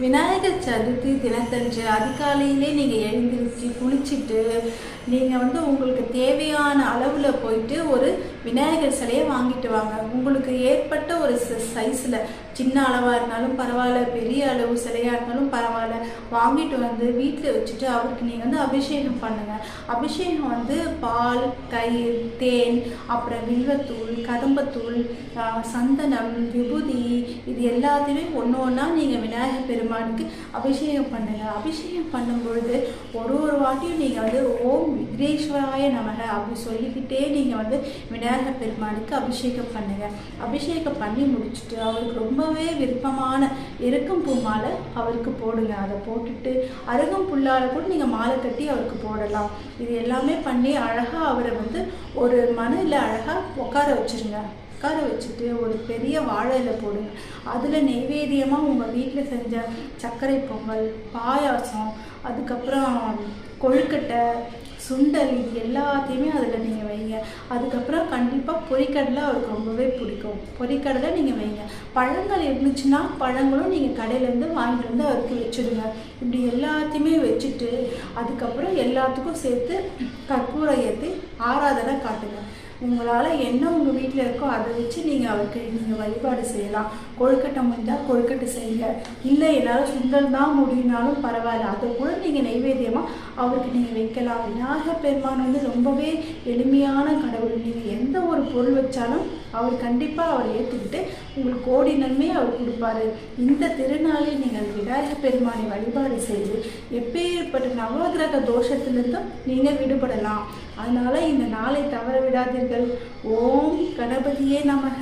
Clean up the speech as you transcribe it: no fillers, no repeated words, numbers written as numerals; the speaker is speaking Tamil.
விநாயகர் சதுர்த்தி தினத்தன்று அதிகாலையிலே நீங்கள் எழுந்திருச்சு குளிச்சுட்டு நீங்கள் உங்களுக்கு தேவையான அளவில் போயிட்டு ஒரு விநாயகர் சிலையை வாங்கிட்டு வாங்க. உங்களுக்கு ஏற்பட்ட ஒரு சைஸில் சின்ன அளவாக இருந்தாலும் பரவாயில்ல, பெரிய அளவு சிலையாக இருந்தாலும் பரவாயில்ல, வாங்கிட்டு வந்து வீட்டில் வச்சுட்டு அவருக்கு நீங்கள் அபிஷேகம் பண்ணுங்கள். அபிஷேகம் பால், தயிர், தேன், அப்புறம் வில்வத்தூள், கதம்பத்தூள், சந்தனம், விபூதி, இது எல்லாத்தையுமே ஒன்று ஒன்றா நீங்கள் விநாயகர் பெருமானுக்கு அபிஷேகம் பண்ணுங்கள். அபிஷேகம் பண்ணும்பொழுது ஒரு வாட்டியும் நீங்கள் ஓம் விக்னேஸ்வராய நமக அப்படி சொல்லிக்கிட்டே நீங்கள் விநாயகர் பெருமானுக்கு அபிஷேகம் பண்ணுங்கள். அபிஷேகம் பண்ணி முடிச்சுட்டு அவருக்கு ரொம்பவே விருப்பமான எருக்கம் பூ மாலை அவருக்கு போடுங்க. அதை போட்டுட்டு அருகம் புல்லால் கூட நீங்கள் மாலை கட்டி அவருக்கு போடலாம். இது எல்லாமே பண்ணி அழகாக அவரை ஒரு மனையில் அழகாக உட்கார வச்சுருங்க. உட்கார வச்சுட்டு ஒரு பெரிய வாழை இலை போடுங்க. அதில் நெய்வேத்தியமாக உங்கள் வீட்டில் செஞ்ச சர்க்கரை பொங்கல், பாயாசம், அதுக்கப்புறம் கொழுக்கட்டை, சுண்டல், இது எல்லாத்தையுமே அதில் நீங்கள் வைங்க. அதுக்கப்புறம் கண்டிப்பாக பொரிக்கடலை அவருக்கு ரொம்பவே பிடிக்கும். பொரிக்கடலை நீங்கள் வைங்க. பழங்கள் இருந்துச்சுன்னா பழங்களும் நீங்கள் கடையிலேருந்து வாங்கிட்டு வந்து அவருக்கு வச்சுடுங்க. இப்படி எல்லாத்தையுமே வச்சுட்டு அதுக்கப்புறம் எல்லாத்துக்கும் சேர்த்து கற்பூரம் ஏற்றி ஆராதனை காட்டுங்க. உங்களால் என்ன உங்கள் வீட்டில் இருக்கோ அதை வச்சு நீங்கள் அவருக்கு நீங்கள் வழிபாடு செய்யலாம். கொழுக்கட்டை முடிந்தால் கொழுக்கட்டை செய்யுங்க. இல்லை என்னால் சுண்டல் தான் முடியினாலும் பரவாயில்ல, அதை கூட நீங்கள் நைவேத்தியமாக அவருக்கு நீங்கள் வைக்கலாம். விநாயகர் பெருமான் ரொம்பவே எளிமையான கடவுள். நீங்கள் எந்த ஒரு பொருள் வச்சாலும் அவர் கண்டிப்பாக அவர் ஏற்றுக்கிட்டு உங்களுக்கு கோடி நன்மையை அவர் கொடுப்பாரு. இந்த திருநாளில் நீங்கள் விநாயகர் பெருமானை வழிபாடு செய்து எப்பேற்பட்ட நவகிரக தோஷத்திலிருந்தும் நீங்கள் விடுபடலாம். அதனால் இந்த நாளை தவற விடாதீர்கள். ஓம் கணபதியே நமக.